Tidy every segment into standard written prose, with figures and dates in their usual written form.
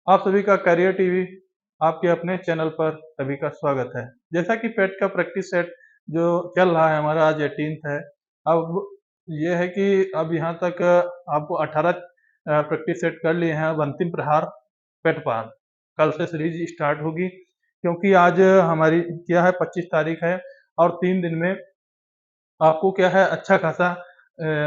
आप सभी का करियर टीवी आपके अपने चैनल पर सभी का स्वागत है। जैसा कि पेट का प्रैक्टिस सेट जो चल रहा है हमारा, आज 18th है। अब ये है कि अब यहाँ तक आपको 18 प्रैक्टिस सेट कर लिए हैं। अब अंतिम प्रहार पेट पार कल से सीरीज स्टार्ट होगी, क्योंकि आज हमारी क्या है 25 तारीख है और 3 दिन में आपको क्या है अच्छा खासा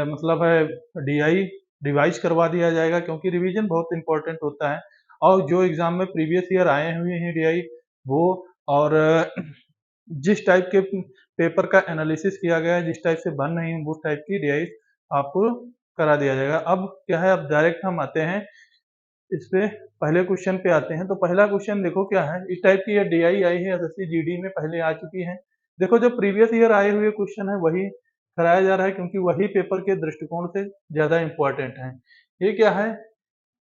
मतलब है डीआई रिवाइज करवा दिया जाएगा, क्योंकि रिवीजन बहुत इंपॉर्टेंट होता है। और जो एग्जाम में प्रीवियस ईयर आए हुए हैं डीआई वो, और जिस टाइप के पेपर का एनालिसिस किया गया है, जिस टाइप से बन रही है, उस टाइप की डीआई आपको करा दिया जाएगा। अब क्या है, अब डायरेक्ट हम आते हैं इस पे, पहले क्वेश्चन पे आते हैं। तो पहला क्वेश्चन देखो क्या है, इस टाइप की ये डीआई आई है एसएससी जीडी में पहले आ चुकी है। देखो जो प्रीवियस ईयर आए हुए क्वेश्चन है वही कराया जा रहा है, क्योंकि वही पेपर के दृष्टिकोण से ज्यादा इंपॉर्टेंट है। ये क्या है,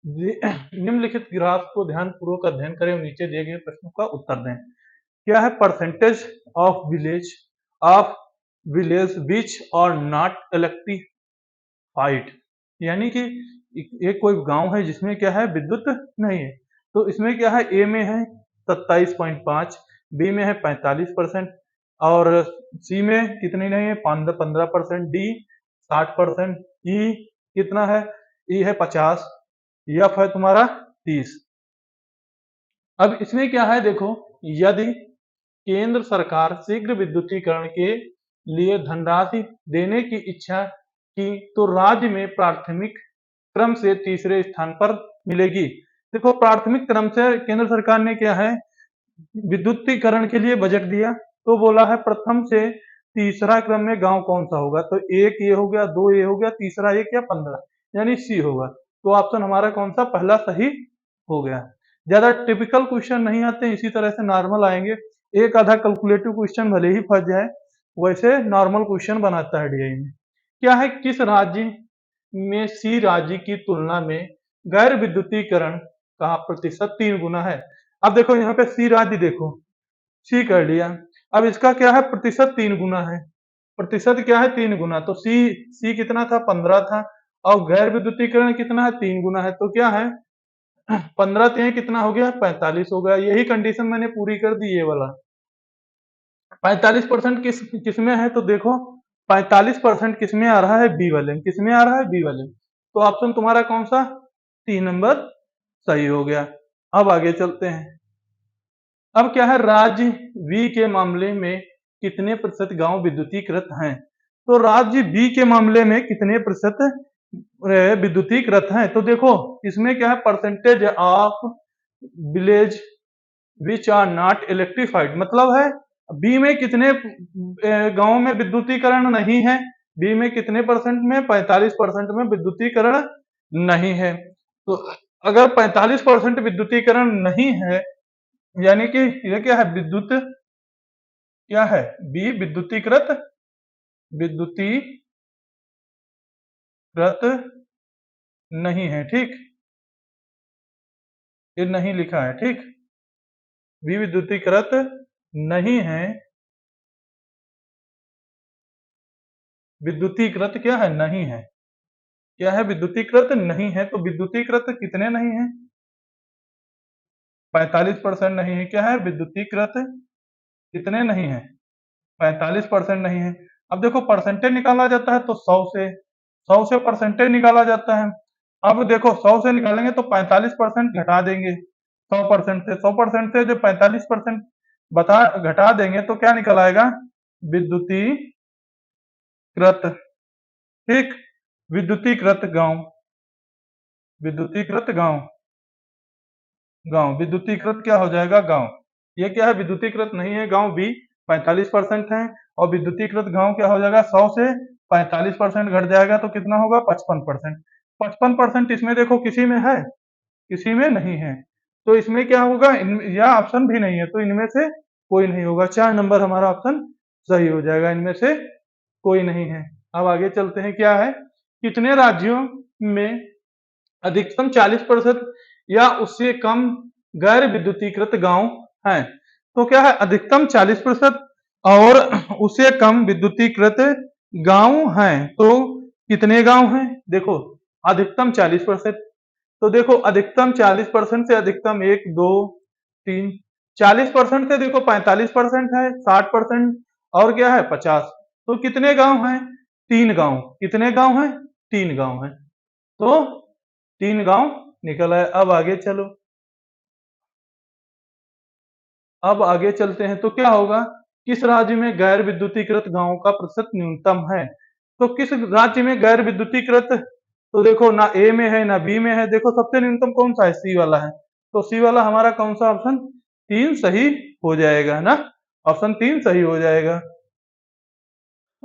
निम्नलिखित ग्राफ को ध्यान पूर्वक अध्ययन करें और नीचे दिए गए प्रश्नों का उत्तर दें। क्या है, percentage of village which are not electrified, यानी कि एक कोई गांव है जिसमें क्या है विद्युत नहीं है। तो इसमें क्या है, ए में है 27.5, बी में है 45%, और सी में कितनी नहीं है 15%, डी 60%, ई कितना है, ई है 50, एफ है तुम्हारा 30। अब इसमें क्या है देखो, यदि केंद्र सरकार शीघ्र विद्युतीकरण के लिए धनराशि देने की इच्छा की तो राज्य में प्राथमिक क्रम से तीसरे स्थान पर मिलेगी। देखो प्राथमिक क्रम से केंद्र सरकार ने क्या है विद्युतीकरण के लिए बजट दिया, तो बोला है प्रथम से तीसरा क्रम में गांव कौन सा होगा। तो एक ये हो गया, दो ये हो गया, तीसरा एक या 15, यानी सी होगा। तो ऑप्शन हमारा कौन सा, पहला सही हो गया। ज्यादा टिपिकल क्वेश्चन नहीं आते, इसी तरह से नॉर्मल आएंगे। एक आधा कैलकुलेटिव क्वेश्चन भले ही फंस जाए, वैसे नॉर्मल क्वेश्चन बनाता है डीआई में। क्या है, किस राज्य में सी राज्य की तुलना में गैर विद्युतीकरण का प्रतिशत 3 गुना है। अब देखो यहाँ पे सी राज्य देखो, सी कर लिया। अब इसका क्या है, प्रतिशत 3 गुना है। प्रतिशत क्या है, 3 गुना। तो सी कितना था, 15 था, और गैर विद्युतीकरण कितना है, 3 गुना है। तो क्या है 15 3 कितना हो गया, 45 हो गया। यही कंडीशन मैंने पूरी कर दी, ये वाला 45% किसमें है, तो देखो 45% किसमें आ रहा है, बी वाले में। किसमें आ रहा है, बी वाले में। तो ऑप्शन तुम्हारा कौन सा, 3 नंबर सही हो गया। अब आगे चलते हैं। अब क्या है, राज्य बी के मामले में कितने प्रतिशत गांव विद्युतीकृत हैं। तो राज्य बी के मामले में कितने प्रतिशत विद्युतीकृत हैं। तो देखो इसमें क्या है, percentage of village which are not electrified, मतलब है बी में कितने गांव में विद्युतीकरण नहीं है। बी में कितने परसेंट में, 45% में विद्युतीकरण नहीं है। तो अगर 45% विद्युतीकरण नहीं है, यानी कि ये क्या है, विद्युत क्या है, बी विद्युतीकृत, विद्युतीकृत नहीं है। ठीक, ये नहीं लिखा है। ठीक, बी विद्युतीकृत नहीं है। विद्युतीकृत क्या है, नहीं है। क्या है, विद्युतीकृत नहीं है। तो विद्युतीकृत कितने नहीं है, 45% नहीं है। क्या है, विद्युतीकृत कितने नहीं है, 45% नहीं है। अब देखो परसेंटेज निकाला जाता है तो 100 से परसेंटेज निकाला जाता है। अब देखो 100 से निकालेंगे तो 45% घटा देंगे 100% से। 100% से जो 45% बता घटा देंगे तो क्या निकल आएगा, विद्युतीकृत। ठीक, विद्युतीकृत गांव, विद्युतीकृत गांव, गांव विद्युतीकृत क्या हो जाएगा, गांव। ये क्या है, विद्युतीकृत नहीं है गांव बी, 45% है। और विद्युतीकृत गांव क्या हो जाएगा, 100 से 45% घट जाएगा तो कितना होगा, 55%। 55% इसमें देखो किसी में है, किसी में नहीं है। तो इसमें क्या होगा, यह ऑप्शन भी नहीं है, तो इनमें से कोई नहीं होगा। 4 नंबर हमारा ऑप्शन सही हो जाएगा, इनमें से कोई नहीं है। अब आगे चलते हैं। क्या है, कितने राज्यों में अधिकतम 40% या उससे कम गैर विद्युतीकृत गांव हैं। तो क्या है, अधिकतम 40% और उससे कम विद्युतीकृत गांव हैं। तो कितने गांव हैं, देखो अधिकतम 40%, तो देखो अधिकतम 40% से अधिकतम 1 2 3, 40% से देखो 45% है, 60% और क्या है 50। तो कितने गांव हैं? 3 गांव। कितने गांव हैं? 3 गांव हैं। तो 3 गांव निकल आए। अब आगे चलो। अब आगे चलते हैं तो क्या होगा? किस राज्य में गैर विद्युतीकृत गांवों का प्रतिशत न्यूनतम है? तो किस राज्य में गैर विद्युतीकृत, तो देखो ना ए में है ना बी में है। देखो सबसे न्यूनतम कौन सा है? सी वाला है। तो सी वाला हमारा कौन सा? ऑप्शन 3 सही हो जाएगा, है ना। ऑप्शन 3 सही हो जाएगा।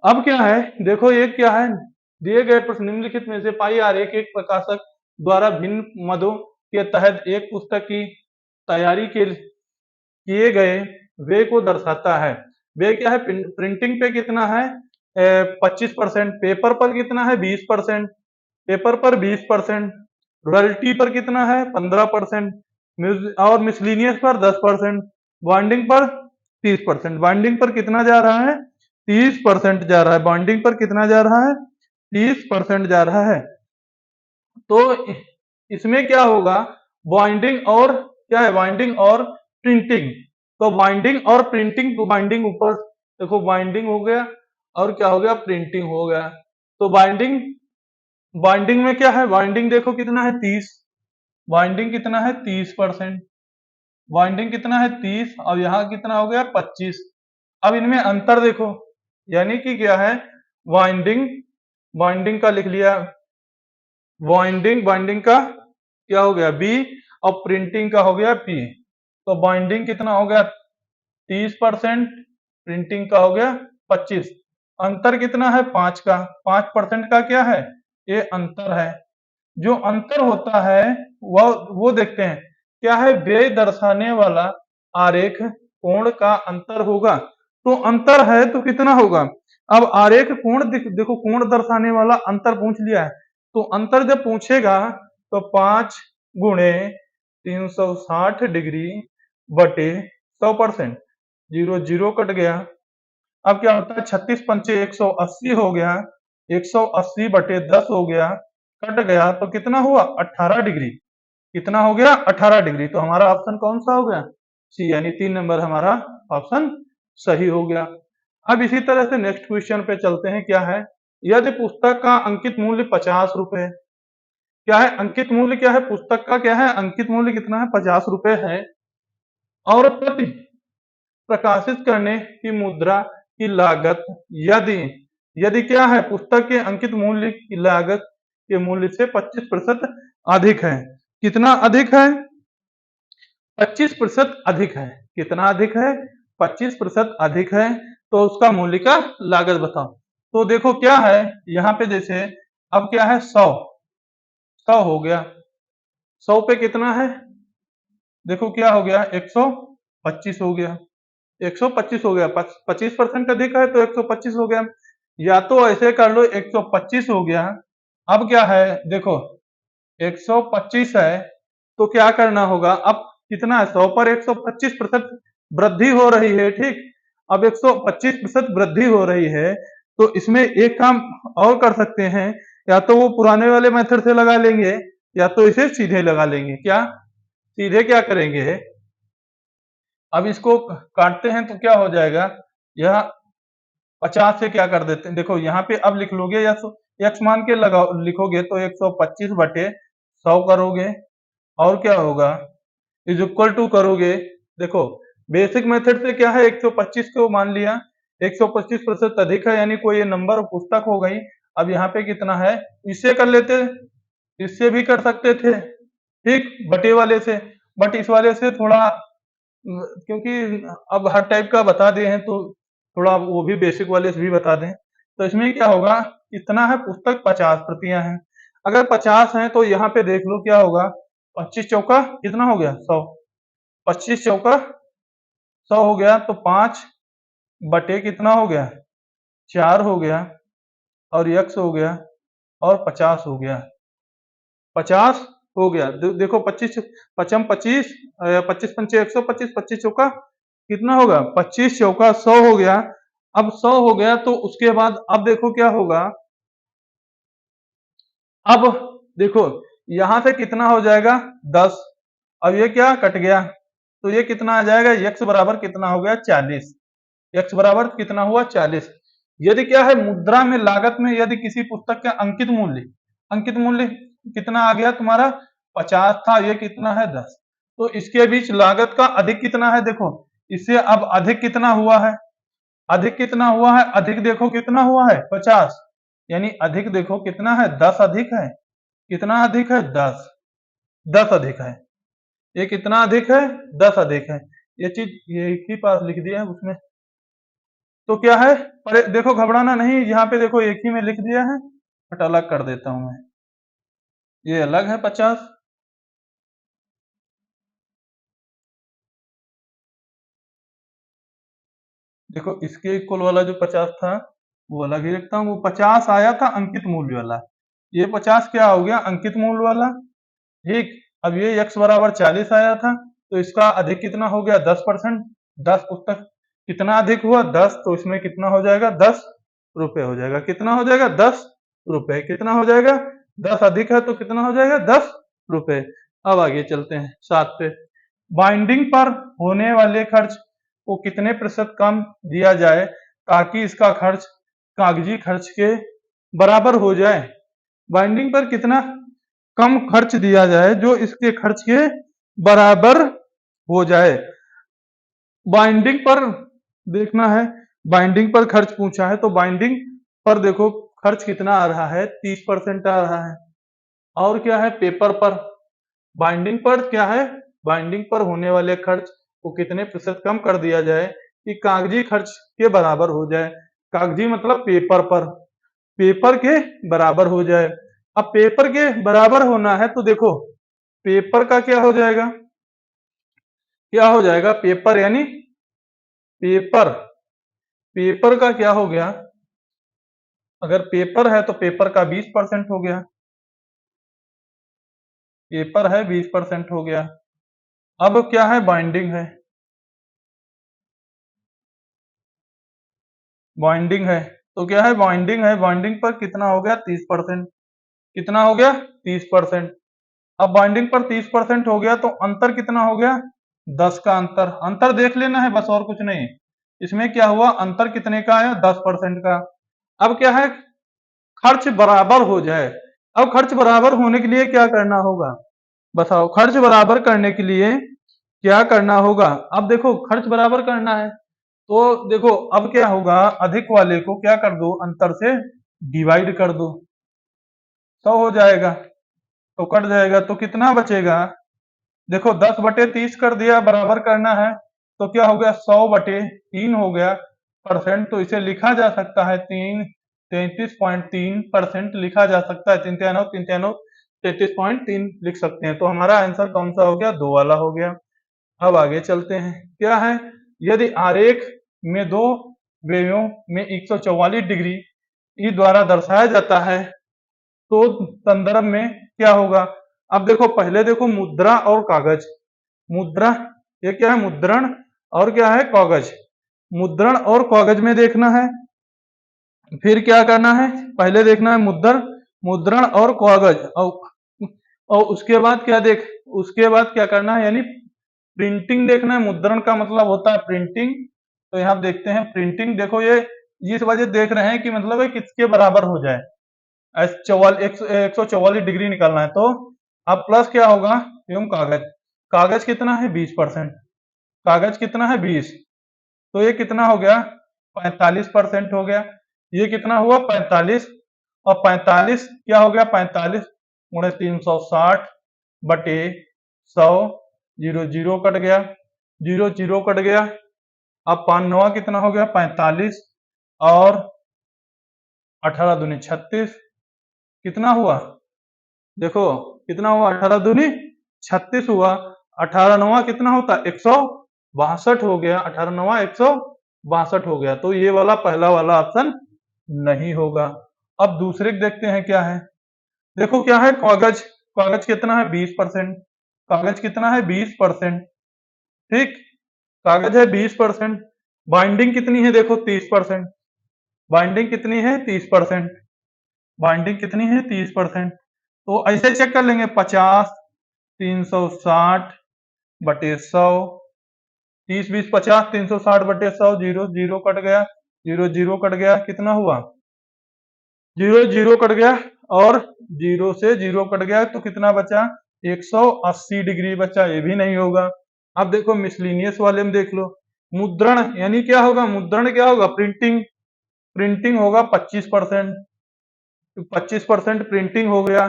अब क्या है? देखो ये क्या है? दिए गए प्रश्न निम्नलिखित में से पाई आरेख एक प्रकाशक द्वारा भिन्न मदों के तहत एक पुस्तक की तैयारी के किए गए व्यय को दर्शाता है। व्यय क्या है? प्रिंटिंग पे कितना है? 25%। पेपर पर कितना है? 20%। पेपर पर 20%। रॉयल्टी पर कितना है? 15%। और मिसलिनियस पर 10%। बॉन्डिंग पर 30%। बॉन्डिंग पर कितना जा रहा है? 30% जा रहा है। बॉन्डिंग पर कितना जा रहा है? 30% जा रहा है। तो इसमें क्या होगा? बाइंडिंग और क्या है? बाइंडिंग और प्रिंटिंग। तो बाइंडिंग और प्रिंटिंग, तो बाइंडिंग ऊपर देखो, बाइंडिंग हो गया और क्या हो गया? प्रिंटिंग हो गया। तो बाइंडिंग, बाइंडिंग में क्या है? बाइंडिंग देखो कितना है? 30। बाइंडिंग कितना है? 30%। बाइंडिंग कितना है? 30। और यहाँ कितना हो गया? 25। अब इनमें अंतर देखो, यानी कि क्या है? बाइंडिंग, बाइंडिंग का लिख लिया। बाइंडिंग, बाइंडिंग का क्या हो गया? बी। और प्रिंटिंग का हो गया पी। तो बाइंडिंग कितना हो गया? 30%। प्रिंटिंग का हो गया 25। अंतर कितना है? 5 का। 5% का क्या है? ये अंतर है। जो अंतर होता है वो देखते हैं। क्या है? व्यय दर्शाने वाला आरेख कोण का अंतर होगा। तो अंतर है तो कितना होगा? अब आरेख कोण देखो, कोण दर्शाने वाला अंतर पूछ लिया है। तो अंतर जब पूछेगा तो 5 गुणे 360 डिग्री बटे 100%। 0 0 कट गया। अब क्या होता है? 36 पंचे 180 हो गया। 180 बटे 10 हो गया। कट गया तो कितना हुआ? 18 डिग्री। कितना हो गया? 18 डिग्री। तो हमारा ऑप्शन कौन सा हो गया? सी, यानी 3 नंबर हमारा ऑप्शन सही हो गया। अब इसी तरह से नेक्स्ट क्वेश्चन पे चलते हैं। क्या है? यदि पुस्तक का अंकित मूल्य 50 रुपए, क्या है? अंकित मूल्य क्या है? पुस्तक का क्या है? अंकित मूल्य कितना है? 50 रुपए है। और प्रति प्रकाशित करने की मुद्रा की लागत, यदि यदि क्या है? पुस्तक के अंकित मूल्य की लागत के मूल्य से 25% अधिक है। कितना अधिक है? 25% अधिक है। कितना अधिक है? 25% अधिक है। तो उसका मूल्य का लागत बताओ। तो देखो क्या है यहाँ पे, जैसे अब क्या है? 100 100 हो गया। 100 पे कितना है? देखो क्या हो गया? 125 हो गया। 125 हो गया। 25% अधिक है तो 125 हो गया। या तो ऐसे कर लो, 125 हो गया। अब क्या है? देखो 125 है तो क्या करना होगा? अब कितना है? 100 पर 125% वृद्धि हो रही है, ठीक। अब 125% वृद्धि हो रही है तो इसमें एक काम और कर सकते हैं। या तो वो पुराने वाले मेथड से लगा लेंगे या तो इसे सीधे लगा लेंगे। क्या सीधे क्या करेंगे? अब इसको काटते हैं तो क्या हो जाएगा? यह 50 से क्या कर देते हैं? देखो यहाँ पे अब लिख लोगे या तो एक्स मान के लगाओ, लिखोगे तो 125 बटे 100 करोगे। और क्या होगा? इज इक्वल टू करोगे। देखो बेसिक मेथड से क्या है? 125 को मान लिया, 125% अधिक है यानी कोई ये नंबर पुस्तक हो गई। अब यहाँ पे कितना है? इससे कर लेते, इससे भी कर सकते थे, ठीक, बटे वाले से। बट इस वाले से थोड़ा क्योंकि अब हर टाइप का बता दिए हैं तो थोड़ा वो भी बेसिक वाले से भी बता दें। तो इसमें क्या होगा? इतना है, पुस्तक 50 प्रतियां हैं। अगर 50 हैं तो यहाँ पे देख लो क्या होगा? 25 चौका कितना हो गया? 100। 25 चौका 100 हो गया तो 5 बटे कितना हो गया? 4 हो गया। और यक्स हो गया और 50 हो गया। 50 हो गया। देखो 25 पचम 25, 25 पंचे 125, 25 चौका कितना होगा? 25 चौका 100 हो गया। अब 100 हो गया तो उसके बाद अब देखो क्या होगा? अब देखो यहां से कितना हो जाएगा 10। अब ये क्या कट गया, तो ये कितना आ जाएगा, x बराबर कितना हो गया 40। x बराबर कितना हुआ 40। यदि क्या है मुद्रा में लागत में यदि किसी पुस्तक का अंकित मूल्य कितना आ गया तुम्हारा 50 था, ये कितना है 10। तो इसके बीच लागत का अधिक कितना है, देखो इससे अब अधिक कितना हुआ है, अधिक कितना हुआ है, अधिक देखो कितना हुआ है 50, यानी अधिक देखो कितना है 10 अधिक है, कितना अधिक है 10, 10 अधिक है, ये कितना अधिक है 10 अधिक है। ये चीज ये एक ही पास लिख दिया है उसमें, तो क्या है पर देखो घबराना नहीं, यहाँ पे देखो एक ही में लिख दिया है, बट अलग कर देता हूं मैं, ये अलग है 50, देखो इसके इक्वल वाला जो 50 था वो अलग ही लिखता हूँ, वो 50 आया था अंकित मूल्य वाला, ये 50 क्या हो गया अंकित मूल्य वाला। ठीक, अब ये x बराबर 40 आया था, तो इसका अधिक कितना हो गया 10%, 10 पुस्तक कितना अधिक हुआ 10, तो इसमें कितना हो जाएगा 10 रुपए हो जाएगा, कितना हो जाएगा 10 रुपए, कितना हो जाएगा 10 अधिक है तो कितना हो जाएगा 10 रुपए। अब आगे चलते हैं 7 पे, बाइंडिंग पर होने वाले खर्च को कितने प्रतिशत कम दिया जाए ताकि इसका खर्च कागजी खर्च के बराबर हो जाए। बाइंडिंग पर कितना कम खर्च दिया जाए जो इसके खर्च के बराबर हो जाए। बाइंडिंग पर देखना है, बाइंडिंग पर खर्च पूछा है तो बाइंडिंग पर देखो खर्च कितना आ रहा है 30% आ रहा है। और क्या है पेपर पर, बाइंडिंग पर क्या है, बाइंडिंग पर होने वाले खर्च को कितने प्रतिशत कम कर दिया जाए कि कागजी खर्च के बराबर हो जाए। कागजी मतलब पेपर पर, पेपर के बराबर हो जाए। अब पेपर के बराबर होना है तो देखो पेपर का क्या हो जाएगा, क्या हो जाएगा पेपर यानी पेपर, पेपर का क्या हो गया, अगर पेपर है तो पेपर का 20% हो गया, पेपर है 20% हो गया। अब क्या है बाइंडिंग है, बाइंडिंग है तो क्या है बाइंडिंग है, बाइंडिंग पर कितना हो गया 30%, कितना हो गया 30%। अब बाइंडिंग पर 30% हो गया तो अंतर कितना हो गया 10 का अंतर, अंतर देख लेना है बस और कुछ नहीं। इसमें क्या हुआ अंतर कितने का आया 10% का। अब क्या है खर्च बराबर हो जाए, अब खर्च बराबर होने के लिए क्या करना होगा बताओ, खर्च बराबर करने के लिए क्या करना होगा। अब देखो खर्च बराबर करना है तो देखो अब क्या होगा अधिक वाले को क्या कर दो अंतर से डिवाइड कर दो, 100 हो जाएगा, तो कट जाएगा तो कितना बचेगा, देखो 10/30 कर दिया बराबर करना है तो क्या हो गया 100/3 हो गया परसेंट, तो इसे लिखा जा सकता है 33.3% लिखा जा सकता है, 33.3 लिख सकते हैं। तो हमारा आंसर कौन सा हो गया 2 वाला हो गया। अब आगे चलते हैं, क्या है यदि आरेख में दो वेयों में 144 डिग्री ई द्वारा दर्शाया जाता है तो संदर्भ में क्या होगा। अब देखो पहले देखो मुद्रा और कागज, मुद्रा ये क्या है मुद्रण और क्या है कागज, मुद्रण और कागज में देखना है, फिर क्या करना है पहले देखना है मुद्रण, मुद्रण और कागज और उसके बाद क्या देख, उसके बाद क्या करना है यानी प्रिंटिंग देखना है। मुद्रण का मतलब होता है प्रिंटिंग, तो यहाँ देखते हैं प्रिंटिंग, देखो ये इस वजह देख रहे हैं कि मतलब है किसके बराबर हो जाए, 144 डिग्री निकालना है तो अब प्लस क्या होगा एवं कागज, कागज कितना है 20%, कागज कितना है 20, तो ये कितना हो गया 45% हो गया, ये कितना हुआ 45, और 45 क्या हो गया 45 गुणे 360 बटे 100, जीरो जीरो कट गया, जीरो जीरो कट गया। अब 5 9 कितना हो गया 45 और 18 दूनी 36, कितना हुआ देखो कितना हुआ 18 दूनी 36 हुआ, 18 9 कितना होता 162 हो गया, 18 9 162 हो गया, तो ये वाला पहला वाला ऑप्शन नहीं होगा। अब दूसरे देखते हैं क्या है, देखो क्या है कागज, कागज कितना है 20%, कागज कितना है 20%, ठीक, कागज है 20%, बाइंडिंग कितनी है देखो 30%, बाइंडिंग कितनी है 30%, बाइंडिंग कितनी है 30%, तो ऐसे चेक कर लेंगे 50, 360 बटे 100, 30 20 50, 360 बटे 100, जीरो जीरो कट गया, जीरो जीरो कट गया, कितना हुआ, जीरो जीरो कट गया, और जीरो से जीरो कट गया तो कितना बचा, 180 डिग्री बचा, ये भी नहीं होगा। अब देखो मिसलिनियस वाले में देख लो, मुद्रण यानी क्या होगा, मुद्रण क्या होगा, प्रिंटिंग, प्रिंटिंग होगा 25%, 25% प्रिंटिंग हो गया,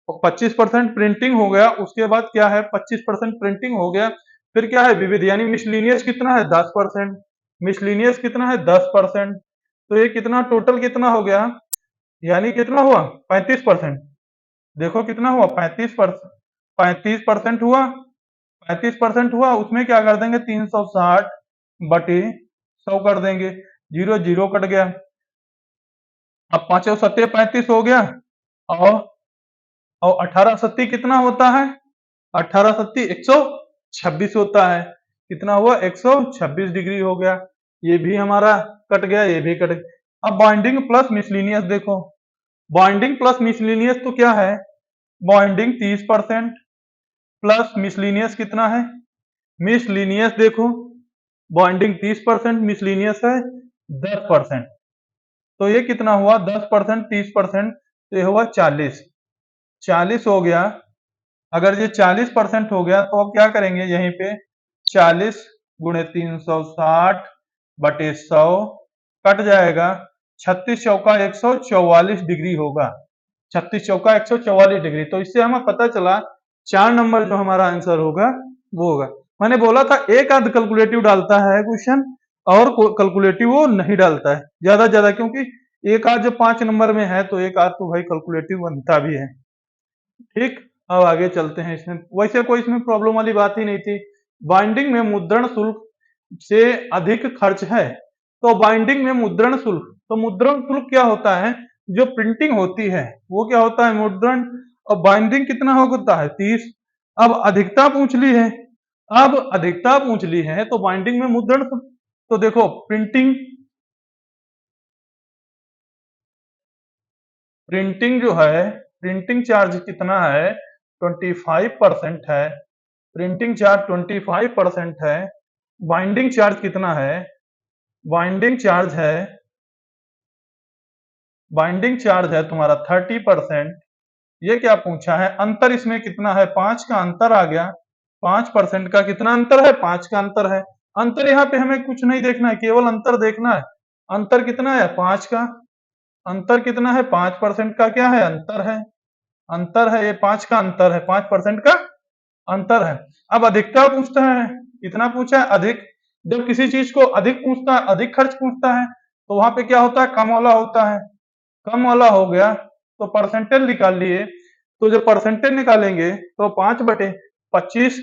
25% प्रिंटिंग हो गया, उसके बाद क्या है, 25% प्रिंटिंग हो गया, फिर क्या है, विविध यानी मिसलिनियस कितना है, 10%, मिसलिनियस कितना है, 10%, तो ये कितना टोटल कितना हो गया, यानी कितना हुआ, 35%। देखो कितना हुआ, 35%, 35% हुआ, 35% हुआ, उसमें क्या कर देंगे, 360 बटे 100 कर देंगे, जीरो जीरो कट गया, अब 5 और 7 35 हो गया, और 18 सत्ती कितना होता है, 18 सत्ती 126 होता है, कितना हुआ, 126 डिग्री हो गया, ये भी हमारा कट गया, ये भी कट गया। अब बॉन्डिंग प्लस मिसलिनियस देखो, बॉन्डिंग प्लस मिसलिनियस तो क्या है, बॉन्डिंग 30% प्लस मिसलिनियस कितना है, मिसलिनियस देखो, बॉन्डिंग 30%, मिसलिनियस है 10%, तो ये कितना हुआ, 10% 30%, तो ये हुआ 40, 40 हो गया। अगर ये 40% हो गया तो अब क्या करेंगे, यहीं पे 40 गुणे 360 बटे 100 कट जाएगा, 36 चौका 144 डिग्री होगा, 36 चौका 144 डिग्री, तो इससे हमें पता चला 4 नंबर जो हमारा आंसर होगा वो होगा। मैंने बोला था एक आध कैलकुलेटिव डालता है क्वेश्चन, और कैलकुलेटिव वो नहीं डालता है ज्यादा ज्यादा, क्योंकि एक आध जो 5 नंबर में है तो एक आध तो भाई कैलकुलेटिव बनता भी है। ठीक, अब आगे चलते हैं, इसमें वैसे कोई इसमें प्रॉब्लम वाली बात ही नहीं थी। बाइंडिंग में मुद्रण शुल्क से अधिक खर्च है, तो बाइंडिंग में मुद्रण शुल्क, तो मुद्रण शुल्क क्या होता है, जो प्रिंटिंग होती है वो क्या होता है, मुद्रण, और बाइंडिंग कितना होता है, 30। अब अधिकता पूछ ली है, अब अधिकता पूछ ली है तो बाइंडिंग में मुद्रण शुल्क, तो देखो प्रिंटिंग, प्रिंटिंग जो है, प्रिंटिंग चार्ज कितना है, 25% है, प्रिंटिंग चार्ज 25% है, बाइंडिंग चार्ज कितना है, बाइंडिंग चार्ज है, बाइंडिंग चार्ज है तुम्हारा 30%। ये क्या पूछा है, अंतर इसमें कितना है, 5 का अंतर आ गया, 5% का कितना अंतर है, 5 का अंतर है। अंतर यहाँ पे हमें कुछ नहीं देखना है, केवल अंतर देखना है, अंतर कितना है, 5 का, अंतर कितना है, 5% का क्या है, अंतर है, अंतर है, ये 5 का अंतर है, 5% का अंतर है। अब अधिकता पूछता है, कितना पूछा है, अधिक, जब किसी चीज को अधिक पूछता है, अधिक खर्च पूछता है, तो वहां पे क्या होता है, कम वाला होता है, कम वाला हो गया तो परसेंटेज निकाल लिए, तो जब परसेंटेज निकालेंगे तो 5/25,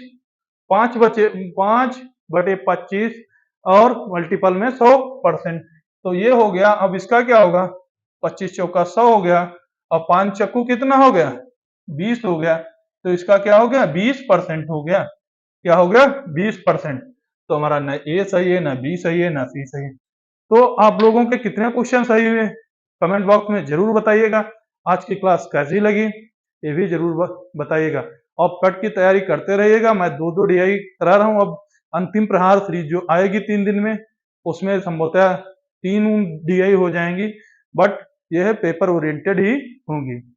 5/25 और मल्टीपल में 100%, तो ये हो गया। अब इसका क्या होगा, 25 चौका 100 हो गया, और 5 चक्कू कितना हो गया, 20 हो गया, तो इसका क्या हो गया, 20% हो गया, क्या हो गया, 20%। तो हमारा न ए सही है, ना बी सही है, ना सी सही है। तो आप लोगों के कितने क्वेश्चन सही हुए कमेंट बॉक्स में जरूर बताइएगा। आज की क्लास कैसी लगी ये भी जरूर बताइएगा, और कट की तैयारी करते रहिएगा। मैं 2-2 डीआई करा रहा हूँ, अब अंतिम प्रहार सीरीज जो आएगी 3 दिन में, उसमें संभवतः 3 डीआई हो जाएंगी, बट यह पेपर ओरिएंटेड ही होंगी।